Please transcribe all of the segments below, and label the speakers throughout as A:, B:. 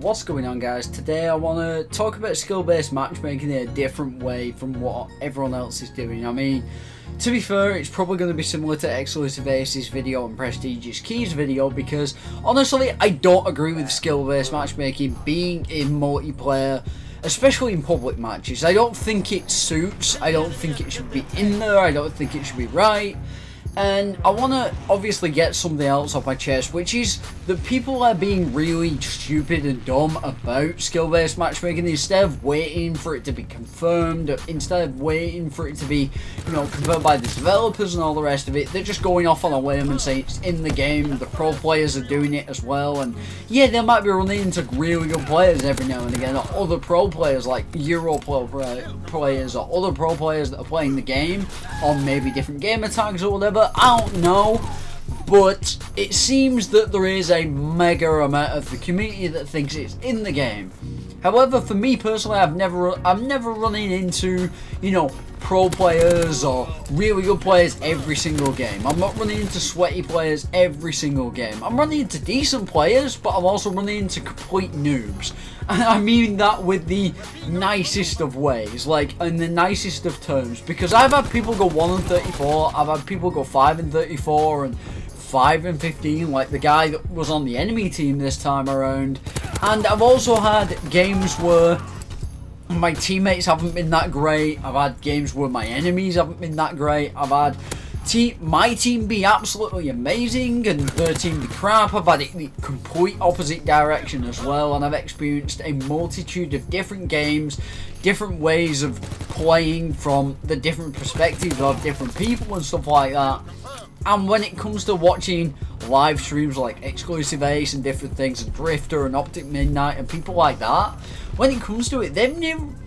A: What's going on, guys? Today I want to talk about skill-based matchmaking in a different way from what everyone else is doing. I mean, to be fair, it's probably going to be similar to Exclusive Ace's video and Prestigious Keys video, because honestly I don't agree with skill-based matchmaking being in multiplayer, especially in public matches. I don't think it suits, I don't think it should be in there, I don't think it should be right. And I want to obviously get something else off my chest, which is that people are being really stupid and dumb about skill-based matchmaking. Instead of waiting for it to be confirmed, instead of waiting for it to be, confirmed by the developers and all the rest of it, they're just going off on a whim and saying it's in the game. The pro players are doing it as well, and yeah, they might be running into really good players every now and again, or other pro players like Euro players or other pro players that are playing the game on maybe different gamer tags or whatever. I don't know, but it seems that there is a mega amount of the community that thinks it's in the game. However, for me personally, I'm never running into, pro players or really good players every single game. I'm not running into sweaty players every single game. I'm running into decent players, but I'm also running into complete noobs. And I mean that with the nicest of ways, like in the nicest of terms, because I've had people go 1-34, I've had people go 5-34 and 5-15, like the guy that was on the enemy team this time around. And I've also had games where my teammates haven't been that great. I've had games where my enemies haven't been that great. I've had my team be absolutely amazing and their team be crap. I've had it the complete opposite direction as well, and I've experienced a multitude of different games, different ways of playing from the different perspectives of different people and stuff like that. And when it comes to watching live streams like Exclusive Ace and different things, and Drifter and Optic Midnight and people like that, when it comes to it, they've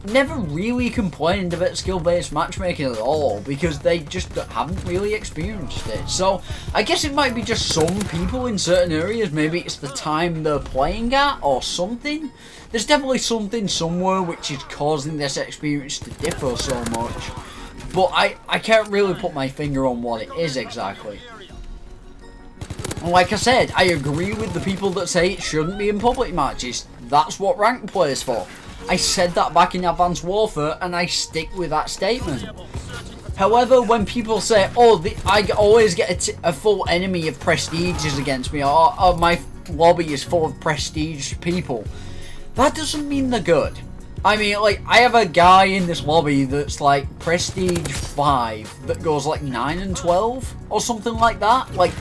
A: never really complained about skill-based matchmaking at all, because they just haven't really experienced it. So I guess it might be just some people in certain areas, maybe it's the time they're playing at or something. There's definitely something somewhere which is causing this experience to differ so much. But I can't really put my finger on what it is exactly. And like I said, I agree with the people that say it shouldn't be in public matches. That's what ranked plays for. I said that back in Advanced Warfare, and I stick with that statement. However, when people say, oh, I always get a full enemy of prestiges against me, or my lobby is full of prestige people, that doesn't mean they're good. I mean, like, I have a guy in this lobby that's like Prestige 5 that goes like 9-12 or something like that. Like,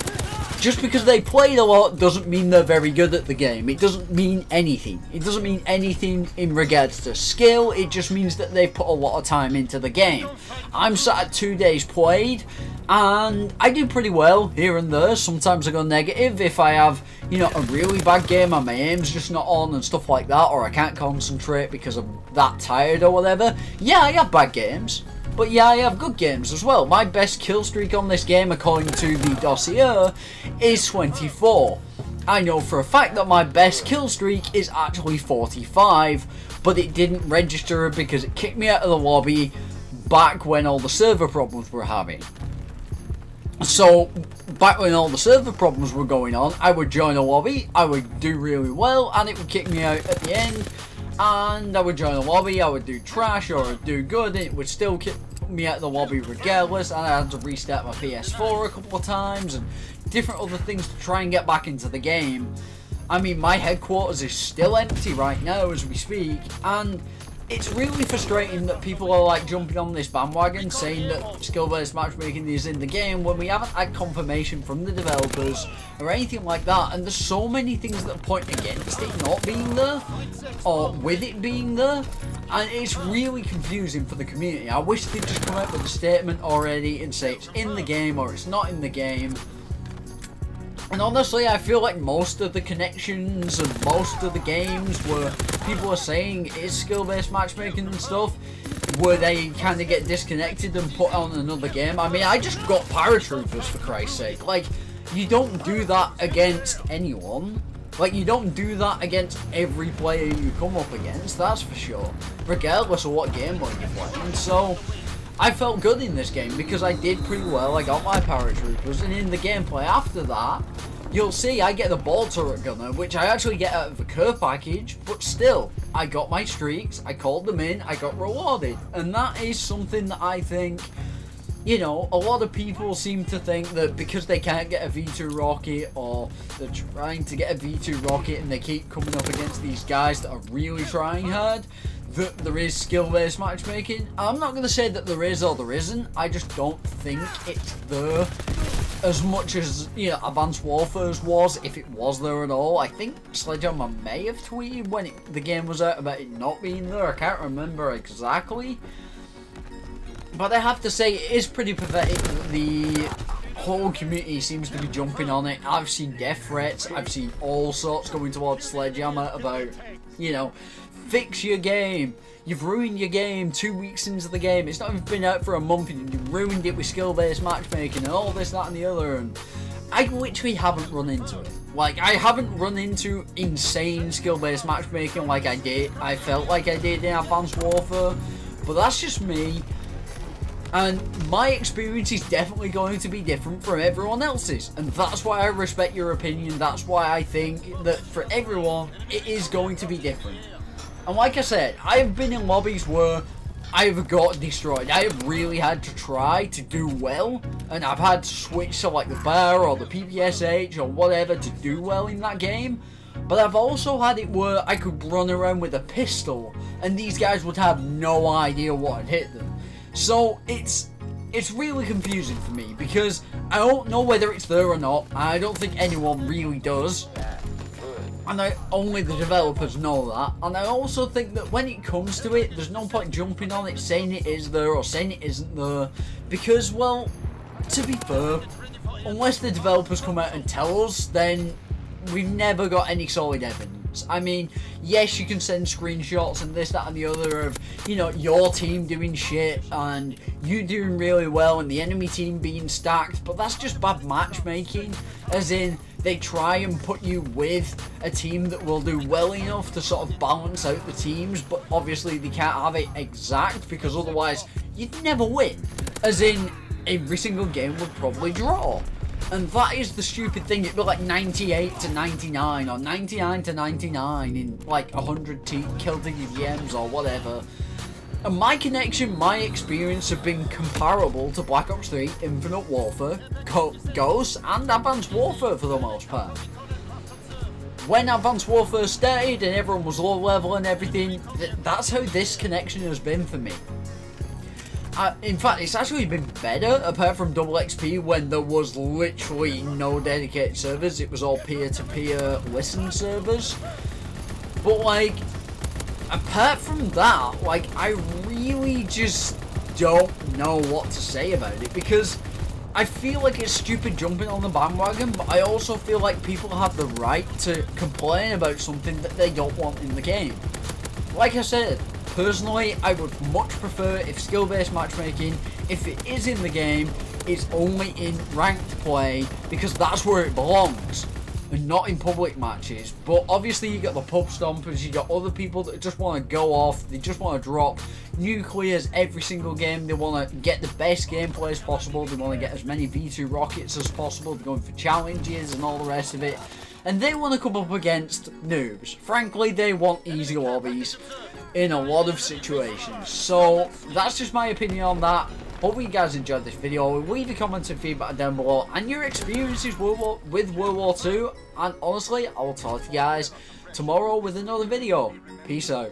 A: just because they played a lot doesn't mean they're very good at the game. It doesn't mean anything. It doesn't mean anything in regards to skill. It just means that they've put a lot of time into the game. I'm sat at 2 days played, and I do pretty well here and there. Sometimes I go negative if I have, a really bad game and my aim's just not on and stuff like that, or I can't concentrate because I'm that tired or whatever. Yeah, I have bad games. But yeah, I have good games as well. My best kill streak on this game, according to the dossier, is 24. I know for a fact that my best kill streak is actually 45, but it didn't register because it kicked me out of the lobby back when all the server problems were having. So, back when all the server problems were going on, I would join a lobby, I would do really well, and it would kick me out at the end. And I would join a lobby, I would do trash or I'd do good, and it would still kick me out of the lobby regardless, and I had to restart my PS4 a couple of times and different other things to try and get back into the game. I mean, my headquarters is still empty right now as we speak, and it's really frustrating that people are like jumping on this bandwagon saying that skill-based matchmaking is in the game when we haven't had confirmation from the developers or anything like that. And there's so many things that point against it not being there or with it being there, and it's really confusing for the community. I wish they'd just come out with a statement already and say it's in the game or it's not in the game. And honestly, I feel like most of the connections and most of the games where people are saying it is skill-based matchmaking and stuff, where they kind of get disconnected and put on another game. I mean, I just got paratroopers, for Christ's sake. Like, you don't do that against anyone. Like, you don't do that against every player you come up against, that's for sure. Regardless of what game mode you're playing. So, I felt good in this game because I did pretty well. I got my paratroopers, and in the gameplay after that, you'll see I get the ball turret gunner, which I actually get out of the care package, but still, I got my streaks, I called them in, I got rewarded. And that is something that I think, you know, a lot of people seem to think that because they can't get a V2 rocket, or they're trying to get a V2 rocket and they keep coming up against these guys that are really trying hard, that there is skill-based matchmaking. I'm not going to say that there is or there isn't, I just don't think it's there as much as, you know, Advanced Warfare's was, if it was there at all. I think Sledgehammer may have tweeted when the game was out about it not being there, I can't remember exactly. But I have to say, it is pretty pathetic that the whole community seems to be jumping on it. I've seen death threats, I've seen all sorts going towards Sledgehammer about, you know, fix your game. You've ruined your game 2 weeks into the game. It's not even been out for a month and you've ruined it with skill-based matchmaking and all this, that and the other. And I literally haven't run into it. Like, I haven't run into insane skill-based matchmaking like I felt like I did in Advanced Warfare. But that's just me. And my experience is definitely going to be different from everyone else's. And that's why I respect your opinion. That's why I think that for everyone, it is going to be different. And like I said, I've been in lobbies where I've got destroyed. I have really had to try to do well. And I've had to switch to like the bar or the PPSH or whatever to do well in that game. But I've also had it where I could run around with a pistol and these guys would have no idea what had hit them. So it's really confusing for me because I don't know whether it's there or not. I don't think anyone really does. And only the developers know that. And I also think that when it comes to it, there's no point jumping on it saying it is there or saying it isn't there. Because, well, to be fair, unless the developers come out and tell us, then we've never got any solid evidence. I mean, yes, you can send screenshots and this, that and the other of, you know, your team doing shit and you doing really well and the enemy team being stacked, but that's just bad matchmaking, as in they try and put you with a team that will do well enough to sort of balance out the teams, but obviously they can't have it exact because otherwise you'd never win, as in every single game would probably draw. And that is the stupid thing. It'd be like 98 to 99 or 99 to 99 in like 100 kill to DMs or whatever. And my connection, my experience have been comparable to Black Ops 3, Infinite Warfare, Ghost and Advanced Warfare for the most part. When Advanced Warfare started and everyone was low level and everything, that's how this connection has been for me. In fact, it's actually been better, apart from Double XP, when there was literally no dedicated servers. It was all peer-to-peer listen servers. But, like, apart from that, like, I really just don't know what to say about it. Because I feel like it's stupid jumping on the bandwagon, but I also feel like people have the right to complain about something that they don't want in the game. Like I said, personally, I would much prefer if skill-based matchmaking, if it is in the game, is only in ranked play, because that's where it belongs, and not in public matches. But obviously you got the pub stompers, you got other people that just want to go off, they just want to drop nuclears every single game, they want to get the best gameplay as possible, they want to get as many V2 rockets as possible, they're going for challenges and all the rest of it. And they want to come up against noobs. Frankly, they want easy lobbies in a lot of situations. So, that's just my opinion on that. Hope you guys enjoyed this video. Leave your comments and feedback down below and your experiences with World War II. And honestly, I will talk to you guys tomorrow with another video. Peace out.